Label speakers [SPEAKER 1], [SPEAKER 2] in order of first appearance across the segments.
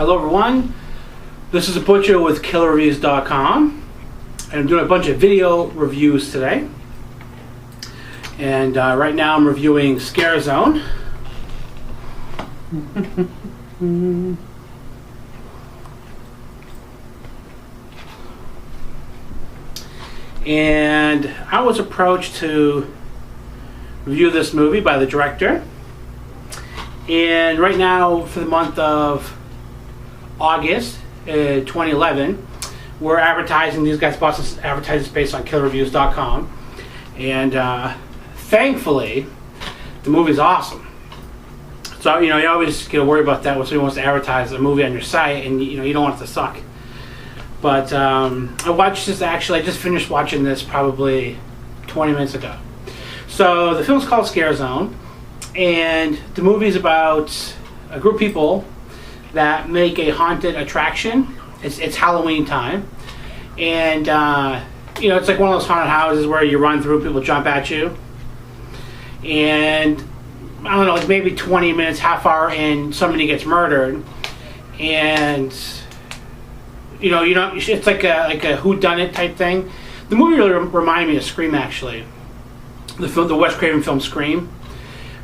[SPEAKER 1] Hello everyone, this is a Butcher with KillerReviews.com, and I'm doing a bunch of video reviews today. And right now I'm reviewing Scare Zone. And I was approached to review this movie by the director. And right now, for the month of August 2011, we're advertising. These guys bought this advertising space on KillerReviews.com, and thankfully, the movie's awesome. So you always get worried about that when somebody wants to advertise a movie on your site, and you don't want it to suck. But I watched this actually. I just finished watching this probably 20 minutes ago. So the film's called Scare Zone, and the movie's about a group of people that make a haunted attraction. It's Halloween time, and it's like one of those haunted houses where you run through, people jump at you, and I don't know, like maybe 20 minutes, half hour in, somebody gets murdered, and it's like a whodunit type thing. The movie really reminded me of Scream, actually, the Wes Craven film Scream,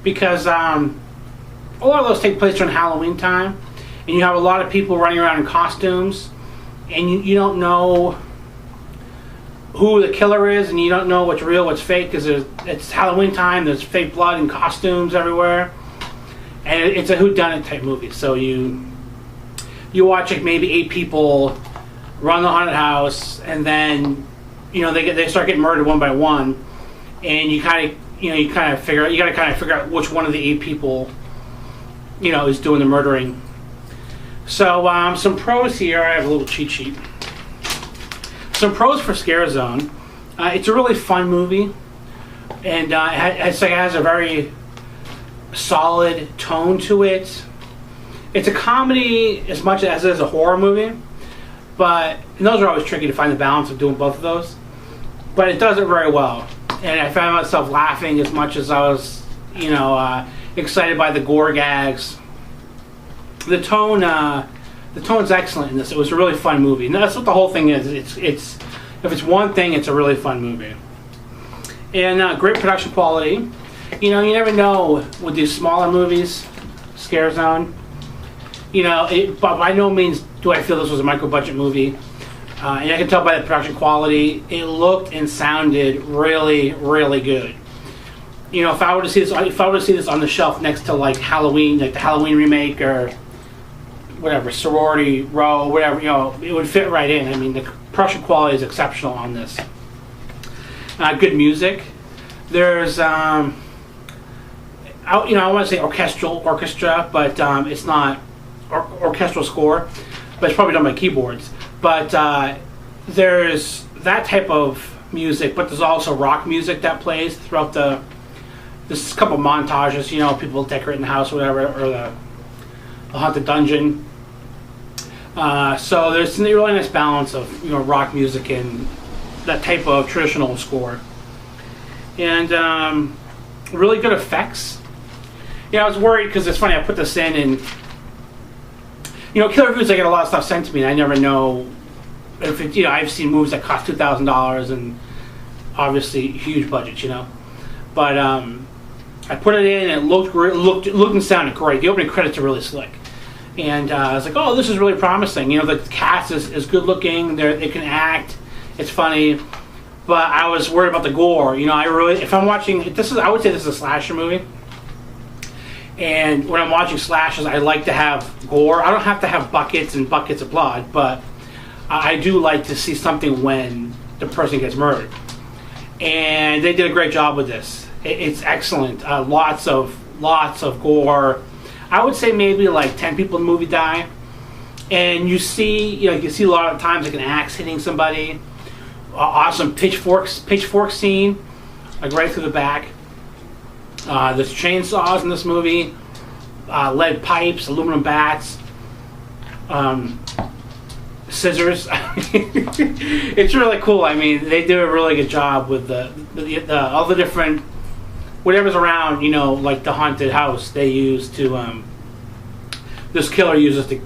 [SPEAKER 1] because a lot of those take place during Halloween time, and you have a lot of people running around in costumes, and you don't know who the killer is, and you don't know what's real, what's fake, because it's Halloween time. There's fake blood and costumes everywhere, and it's a whodunit type movie. So you watch like maybe 8 people run the haunted house, and then they start getting murdered one by one, and you gotta kind of figure out which one of the 8 people is doing the murdering. So some pros here. I have a little cheat sheet. Some pros for Scare Zone. It's a really fun movie, and it has a very solid tone to it. It's a comedy as much as it is a horror movie, and those are always tricky to find the balance of doing both of those. But it does it very well, and I found myself laughing as much as I was, excited by the gore gags. The tone's excellent in this. It was a really fun movie, and that's what the whole thing is. If it's one thing, it's a really fun movie, and great production quality. You never know with these smaller movies, Scare Zone. But by no means do I feel this was a micro-budget movie, and I can tell by the production quality, it looked and sounded really, really good. If I were to see this on the shelf next to like Halloween, like the Halloween remake or whatever, Sorority Row, whatever, it would fit right in. I mean, the production quality is exceptional on this. Good music. There's I want to say orchestra, but it's not orchestral score, but it's probably done by keyboards. But there's that type of music, but there's also rock music that plays throughout there's a couple montages, people decorating the house or whatever, or the haunted dungeon. So there's a really nice balance of rock music and that type of traditional score, and really good effects. I was worried because it's funny. I put this in, and Killer Reviews, I get a lot of stuff sent to me, and I never know if it. I've seen movies that cost $2,000 and obviously huge budgets, but I put it in, and it looked and sounded great. The opening credits are really slick. And I was like, oh, this is really promising. The cast is good looking. They can act. It's funny. But I was worried about the gore. If I'm watching, I would say this is a slasher movie. And when I'm watching slashers, I like to have gore. I don't have to have buckets and buckets of blood, but I do like to see something when the person gets murdered. And they did a great job with this. It's excellent. Lots of gore. I would say maybe like 10 people in the movie die, and you see a lot of times like an axe hitting somebody. Awesome pitchfork scene, like right through the back. There's chainsaws in this movie, lead pipes, aluminum bats, scissors. It's really cool. I mean, they do a really good job with all the different whatever's around, like the haunted house, they use to this killer uses to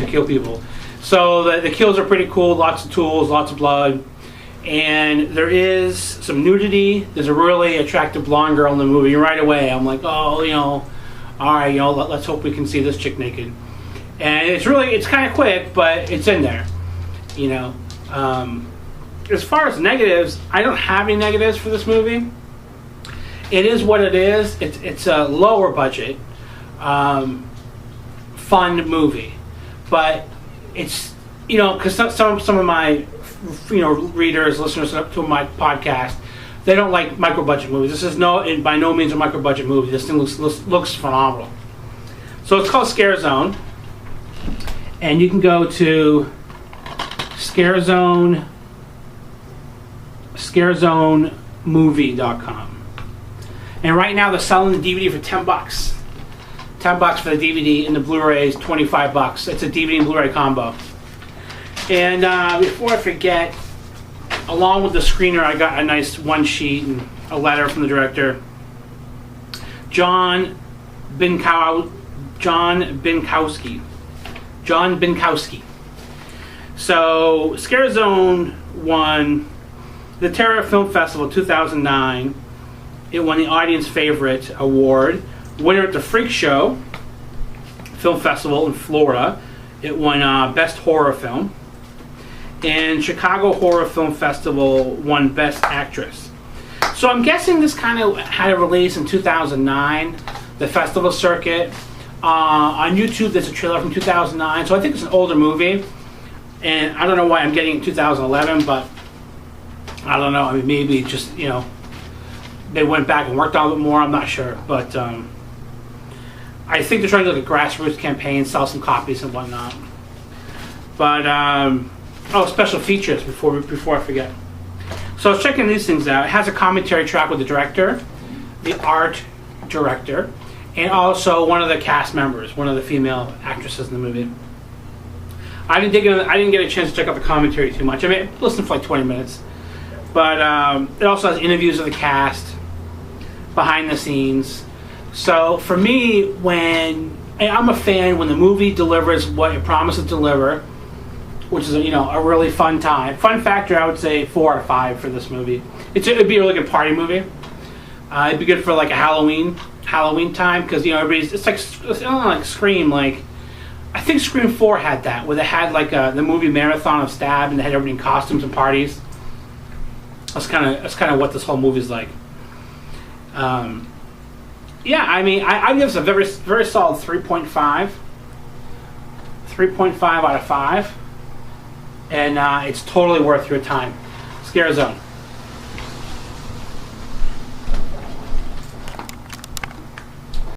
[SPEAKER 1] kill people. So the kills are pretty cool. Lots of tools, lots of blood, and there is some nudity. There's a really attractive blonde girl in the movie. Right away, I'm like, oh, all right, let's hope we can see this chick naked. And it's kind of quick, but it's in there. As far as negatives, I don't have any negatives for this movie. It is what it is. It's a lower budget, fun movie, but it's because some of my readers, listeners to my podcast, they don't like micro budget movies. This is by no means a micro budget movie. This thing looks phenomenal. So it's called Scare Zone, and you can go to scarezonemovie.com. And right now they're selling the DVD for $10. $10 for the DVD, and the Blu-ray is $25. It's a DVD and Blu-ray combo. And before I forget, along with the screener, I got a nice one sheet and a letter from the director, Jon Binkowski. So, Scare Zone won the Terror Film Festival 2009. It won the Audience Favorite Award. Winner at the Freak Show Film Festival in Florida. It won Best Horror Film. And Chicago Horror Film Festival won Best Actress. So I'm guessing this kind of had a release in 2009, the festival circuit. On YouTube, there's a trailer from 2009, so I think it's an older movie. And I don't know why I'm getting it in 2011, but I don't know. I mean, maybe just, they went back and worked on it more. I'm not sure. But I think they're trying to do a grassroots campaign, sell some copies and whatnot. But, special features before I forget. So I was checking these things out. It has a commentary track with the director, the art director, and also one of the cast members, one of the female actresses in the movie. I didn't get a chance to check out the commentary too much. I mean, I listened for like 20 minutes. But it also has interviews of the cast, behind the scenes. So for me, and I'm a fan when the movie delivers what it promises to deliver, which is a really fun time. Fun factor, I would say 4 out of 5 for this movie. It'd be a really good party movie. It'd be good for like a Halloween time, because it's like Scream. Like I think Scream 4 had that, where they had like the movie marathon of Stab, and they had everybody in costumes and parties. That's kind of what this whole movie's like. Yeah, I mean, I give this a very, very solid 3.5. 3.5 out of 5. And it's totally worth your time. Scare Zone.